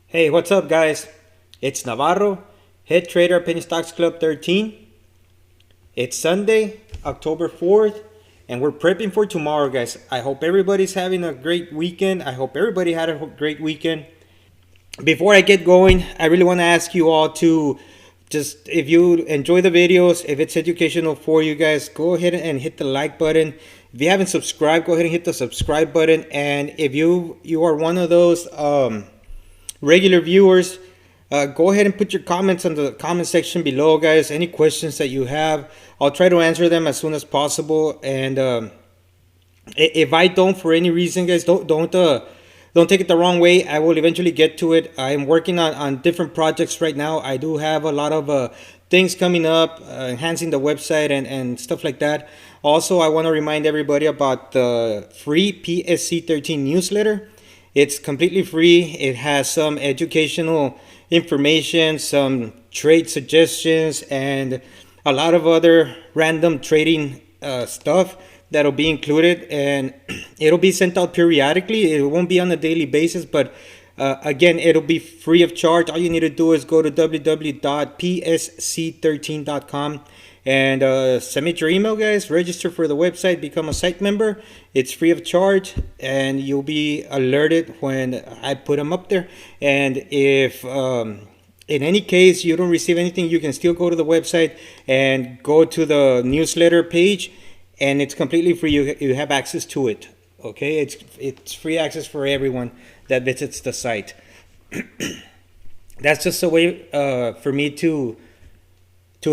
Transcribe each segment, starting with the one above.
Hey, what's up, guys? It's Navarro, head trader at Penny Stocks Club 13. It's Sunday, October 4th, and we're prepping for tomorrow, guys. I hope everybody's having a great weekend. I hope everybody had a great weekend. Before I get going, I really want to ask you all to just, if you enjoy the videos, if it's educational for you guys, go ahead and hit the like button. If you haven't subscribed, go ahead and hit the subscribe button. And if you are one of those regular viewers, go ahead and put your comments in the comment section below, guys. Any questions that you have, I'll try to answer them as soon as possible. And if I don't, for any reason, guys, don't take it the wrong way. I will eventually get to it. I'm working on different projects right now. I do have a lot of things coming up, enhancing the website and stuff like that. Also, I want to remind everybody about the free PSC13 newsletter. It's completely free. It has some educational information, some trade suggestions, and a lot of other random trading stuff that'll be included. And it'll be sent out periodically. It won't be on a daily basis, but again, it'll be free of charge. All you need to do is go to www.psc13.com and submit your email, guys. Register for the website, become a site member. It's free of charge, and you'll be alerted when I put them up there. And if in any case you don't receive anything, you can still go to the website and go to the newsletter page, and it's completely free. You have access to it. Okay, it's free access for everyone that visits the site. That's just a way for me to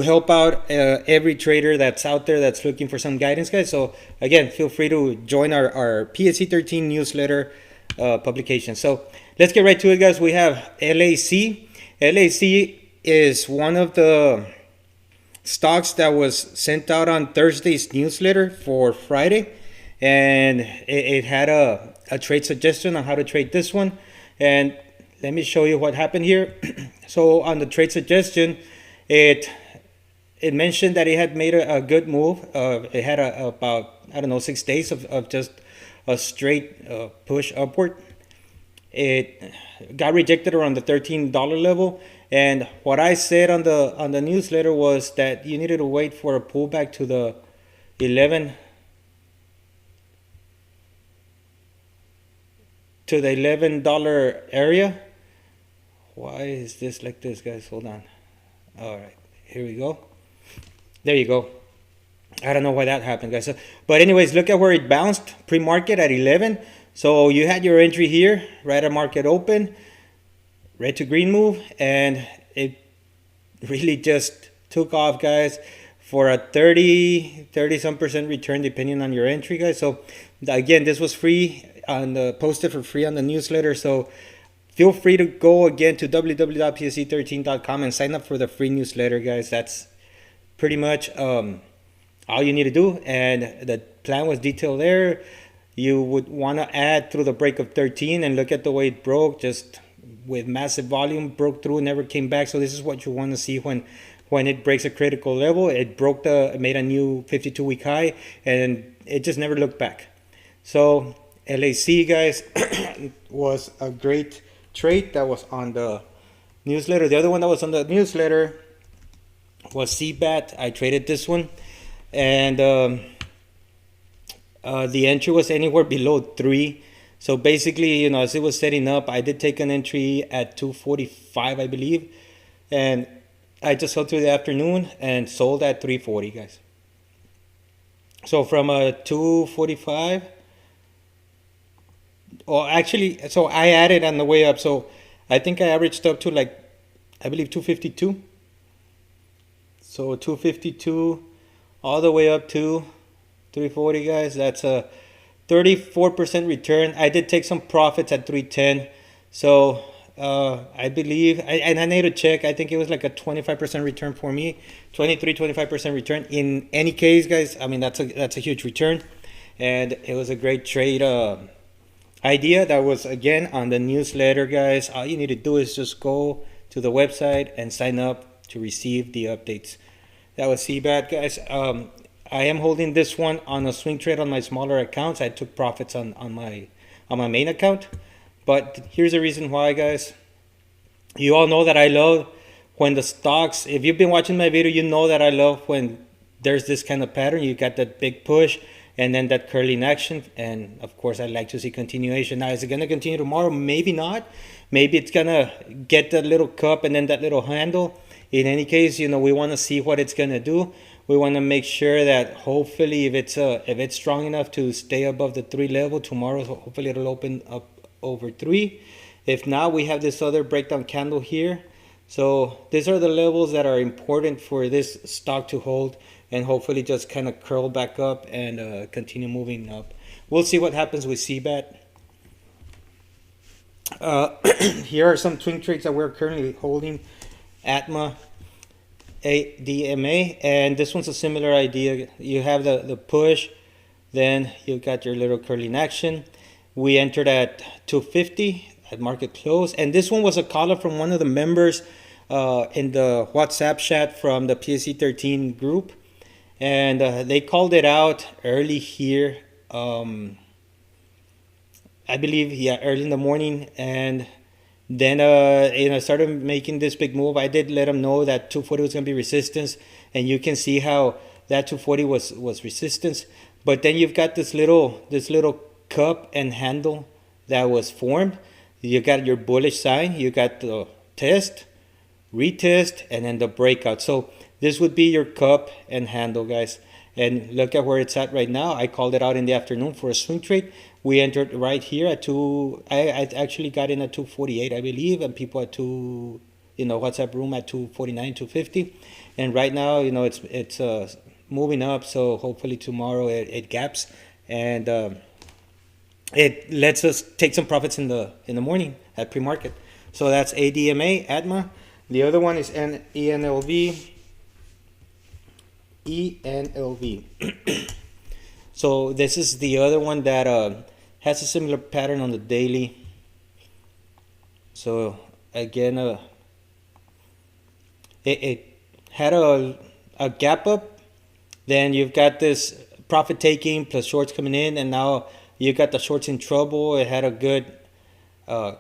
help out every trader that's out there that's looking for some guidance, guys. So again, feel free to join our PSC13 newsletter publication. So let's get right to it, guys. We have LAC. LAC is one of the stocks that was sent out on Thursday's newsletter for Friday, and it had a trade suggestion on how to trade this one. And let me show you what happened here. So on the trade suggestion, it mentioned that it had made a good move. It had about, I don't know, 6 days of just a straight push upward. It got rejected around the $13 level, and what I said on the newsletter was that you needed to wait for a pullback to the $11 area. Why is this like this, guys? Hold on. All right, here we go. There you go. I don't know why that happened, guys. But anyways, look at where it bounced pre-market at 11. So you had your entry here right at market open, red to green move, and it really just took off, guys, for a 30 some percent return depending on your entry, guys. So again, this was free on the posted for free on the newsletter. So feel free to go again to www.psc13.com and sign up for the free newsletter, guys. That's pretty much all you need to do, and the plan was detailed there. You would want to add through the break of 13 and look at the way it broke, just with massive volume, broke through, never came back. So this is what you want to see when it breaks a critical level. It made a new 52-week high, and it just never looked back. So LAC, guys, was a great trade that was on the newsletter. The other one that was on the newsletter was CBAT. I traded this one, and the entry was anywhere below 3. So basically, as it was setting up, I did take an entry at 245, I believe, and I just held through the afternoon and sold at 340, guys. So from a 245, well, actually, so I added on the way up. So I think I averaged up to, like, I believe 252. So 252 all the way up to 340, guys. That's a 34% return. I did take some profits at 310. So I believe, and I need to check, I think it was like a 25% return for me. 25% return. In any case, guys, I mean, that's a huge return. And it was a great trade idea that was, again, on the newsletter, guys. All you need to do is just go to the website and sign up to receive the updates. That was CBAT, guys. I am holding this one on a swing trade on my smaller accounts. I took profits on my main account, but here's the reason why, guys. You all know that I love when the stocks, if you've been watching my video, you know that I love when there's this kind of pattern. You got that big push and then that curling action. And of course, I like to see continuation. Now, is it going to continue tomorrow? Maybe not. Maybe it's going to get that little cup and then that little handle. In any case, we want to see what it's going to do. We want to make sure that hopefully if it's strong enough to stay above the 3 level tomorrow, hopefully it'll open up over 3. If not, we have this other breakdown candle here. So these are the levels that are important for this stock to hold and hopefully just kind of curl back up and continue moving up. We'll see what happens with CBAT. Here are some swing trades that we're currently holding. ATMA, ADMA, and this one's a similar idea. You have the push, then you got your little curling action. We entered at 250 at market close, and this one was a caller from one of the members in the WhatsApp chat from the PSC13 group, and they called it out early here. I believe, early in the morning, and then started making this big move. I did let them know that 240 was going to be resistance, and you can see how that 240 was resistance. But then you've got this little cup and handle that was formed. You got your bullish sign, you got the test, retest, and then the breakout. So this would be your cup and handle, guys. And look at where it's at right now. I called it out in the afternoon for a swing trade. We entered right here at I actually got in at 248, I believe, and people at WhatsApp room at 249, 250. And right now, it's moving up. So hopefully tomorrow it gaps and it lets us take some profits in the morning at pre-market. So that's ADMA, ATMA. The other one is ENLV. So this is the other one that has a similar pattern on the daily. So again, it had a gap up. Then you've got this profit taking plus shorts coming in, and now you got the shorts in trouble. It had a good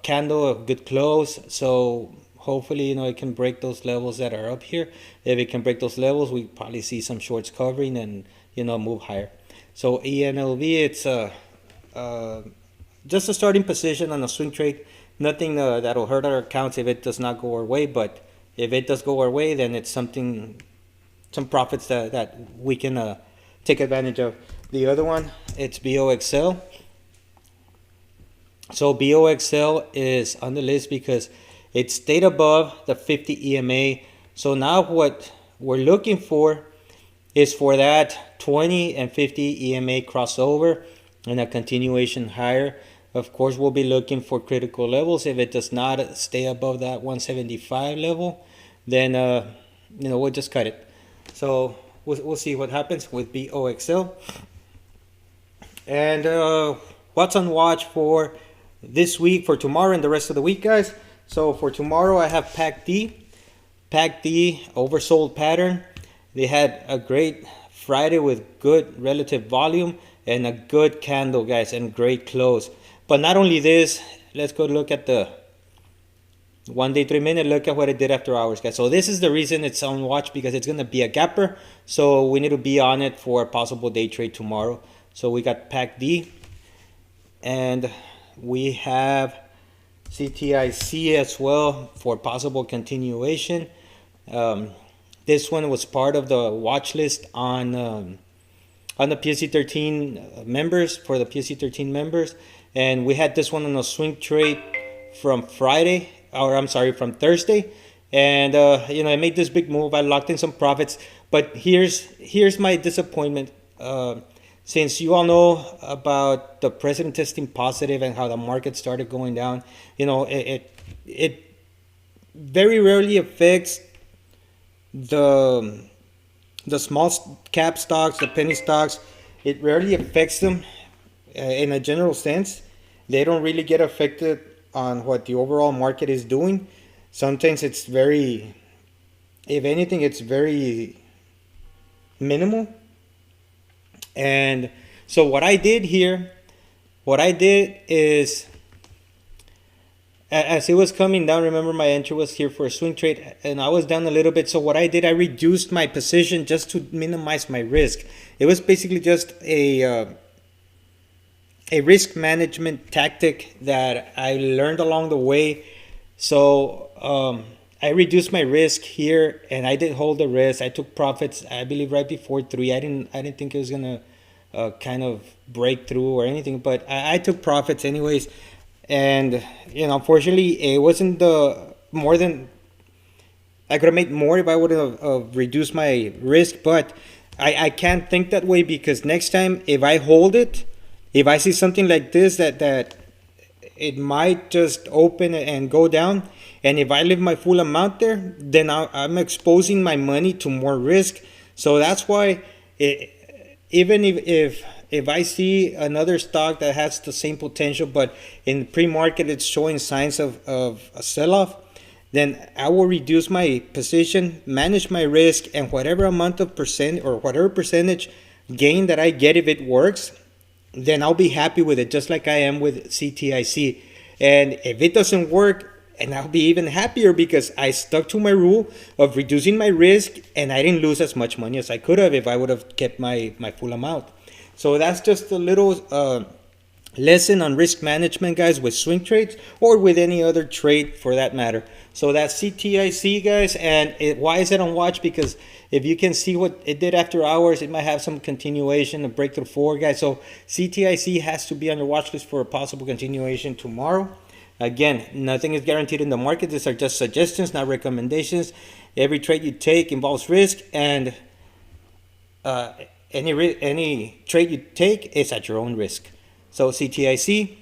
candle, a good close. So hopefully, it can break those levels that are up here. If it can break those levels, we probably see some shorts covering and, move higher. So ENLV, it's just a starting position on a swing trade. Nothing that'll hurt our accounts if it does not go our way. But if it does go our way, then it's some profits that we can take advantage of. The other one, it's BOXL. So BOXL is on the list because it stayed above the 50 EMA. So now what we're looking for is for that 20 and 50 EMA crossover and a continuation higher. Of course, we'll be looking for critical levels. If it does not stay above that 175 level, then we'll just cut it. So we'll see what happens with BOXL. And what's on watch for this week, for tomorrow and the rest of the week, guys? So for tomorrow, I have PAC-D. PAC-D, oversold pattern. They had a great Friday with good relative volume and a good candle, guys, and great close. But not only this, let's go look at the 1 day, 3 minute. Look at what it did after hours, guys. So this is the reason it's on watch, because it's going to be a gapper. So we need to be on it for a possible day trade tomorrow. So we got PAC-D. And we have CTIC as well for possible continuation. This one was part of the watch list on the PSC13 members, for the PSC13 members. And we had this one on a swing trade from Thursday. And I made this big move. I locked in some profits. But here's my disappointment. Since you all know about the president testing positive and how the market started going down, it very rarely affects the small cap stocks, the penny stocks. It rarely affects them in a general sense. They don't really get affected on what the overall market is doing. Sometimes it's very, if anything, it's very minimal. And so what I did is as it was coming down, remember my entry was here for a swing trade, and I was down a little bit. So what I did, I reduced my position just to minimize my risk. It was basically just a risk management tactic that I learned along the way. So I reduced my risk here, and I did hold the risk. I took profits, I believe, right before 3. I didn't think it was gonna kind of break through or anything, but I took profits anyways. And unfortunately, it wasn't the more than I could have made more if I would have reduced my risk. But I can't think that way, because next time if I hold it, if I see something like this that it might just open and go down, and if I leave my full amount there, then I'm exposing my money to more risk. So that's why even if I see another stock that has the same potential, but in pre-market it's showing signs of a sell-off, then I will reduce my position, manage my risk, and whatever amount of percent or whatever percentage gain that I get, if it works, then I'll be happy with it, just like I am with CTIC. And if it doesn't work, and I'll be even happier, because I stuck to my rule of reducing my risk, and I didn't lose as much money as I could have if I would have kept my full amount. So that's just a little lesson on risk management, guys, with swing trades or with any other trade for that matter. So that's CTIC, guys. And why is it on watch? Because if you can see what it did after hours, it might have some continuation, a breakthrough forward, guys. So CTIC has to be on your watch list for a possible continuation tomorrow. Again, nothing is guaranteed in the market. These are just suggestions, not recommendations. Every trade you take involves risk, and any trade you take is at your own risk. So CTIC.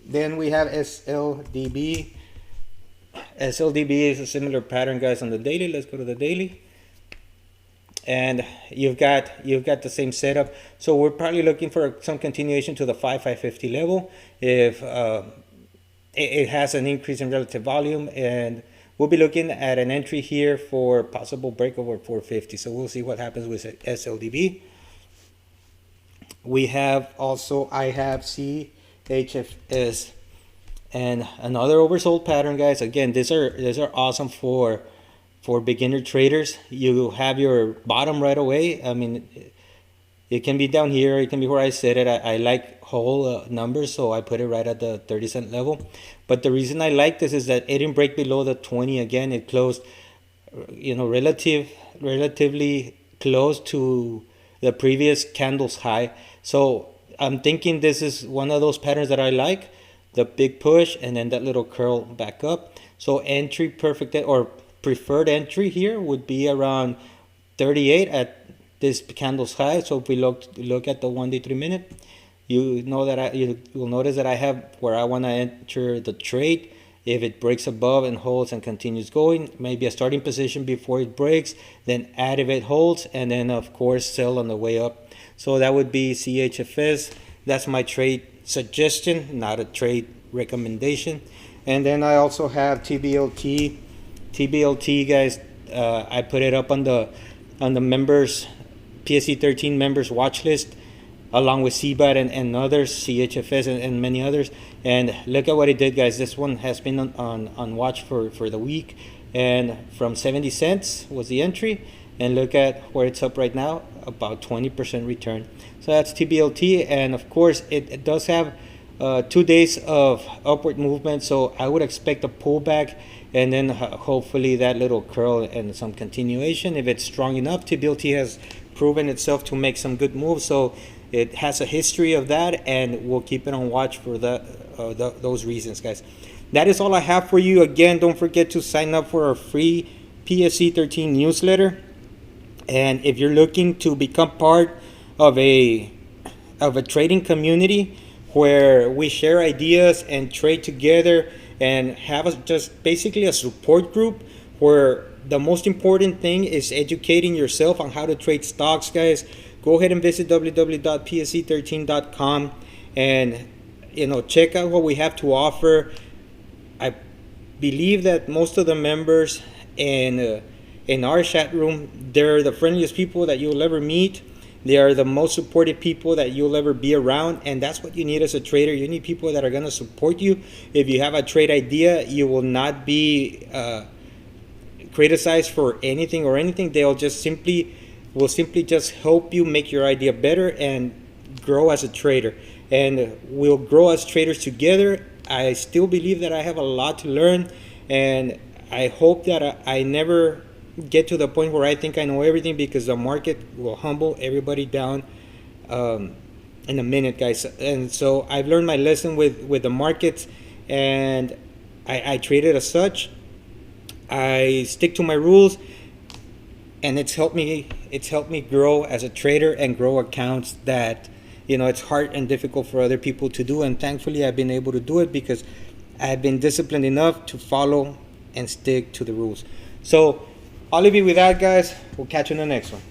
Then we have SLDB. SLDB is a similar pattern, guys, on the daily. Let's go to the daily. And you've got the same setup. So we're probably looking for some continuation to the 550 level. If it has an increase in relative volume, and we'll be looking at an entry here for possible break over 450. So we'll see what happens with SLDB. We have also, I have CHFS, and another oversold pattern, guys. Again, these are awesome for beginner traders. You have your bottom right away. I mean, it can be down here, it can be where I set it. I like whole numbers, so I put it right at the 30-cent level. But the reason I like this is that it didn't break below the 20 again. It closed, relatively close to the previous candle's high. So I'm thinking this is one of those patterns that I like. The big push and then that little curl back up. So entry perfect or preferred entry here would be around 38 at this candle's high. So if we look at the 1 day 3 minute, you will notice that I have where I want to enter the trade. If it breaks above and holds and continues going, maybe a starting position before it breaks, then add if it holds, and then of course sell on the way up. So that would be CHFS. That's my trade suggestion, not a trade recommendation. And then I also have TBLT. TBLT, guys, I put it up on the members, PSC13 members watch list, along with CBAT and others, CHFS and many others. And look at what it did, guys. This one has been on watch for the week, and from 70 cents was the entry, and look at where it's up right now, about 20% return. So that's TBLT, and of course it does have 2 days of upward movement, so I would expect a pullback, and then hopefully that little curl and some continuation. If it's strong enough, TBLT has proven itself to make some good moves, so it has a history of that, and we'll keep it on watch for those reasons, guys. That is all I have for you. Again, don't forget to sign up for our free PSC13 newsletter. And if you're looking to become part of a trading community where we share ideas and trade together and have just basically a support group where the most important thing is educating yourself on how to trade stocks, guys, go ahead and visit www.psc13.com and check out what we have to offer. I believe that most of the members in our chat room, they're the friendliest people that you'll ever meet. They are the most supportive people that you'll ever be around, and that's what you need as a trader. You need people that are going to support you. If you have a trade idea, you will not be criticized for anything or anything. They'll just simply just help you make your idea better and grow as a trader. And we'll grow as traders together. I still believe that I have a lot to learn, and I hope that I never get to the point where I think I know everything, because the market will humble everybody down in a minute, guys. And so I've learned my lesson with the markets, and I traded as such. I stick to my rules, and it's helped me grow as a trader and grow accounts that, you know, it's hard and difficult for other people to do. And thankfully I've been able to do it because I've been disciplined enough to follow and stick to the rules. So I'll leave you with that, guys. We'll catch you in the next one.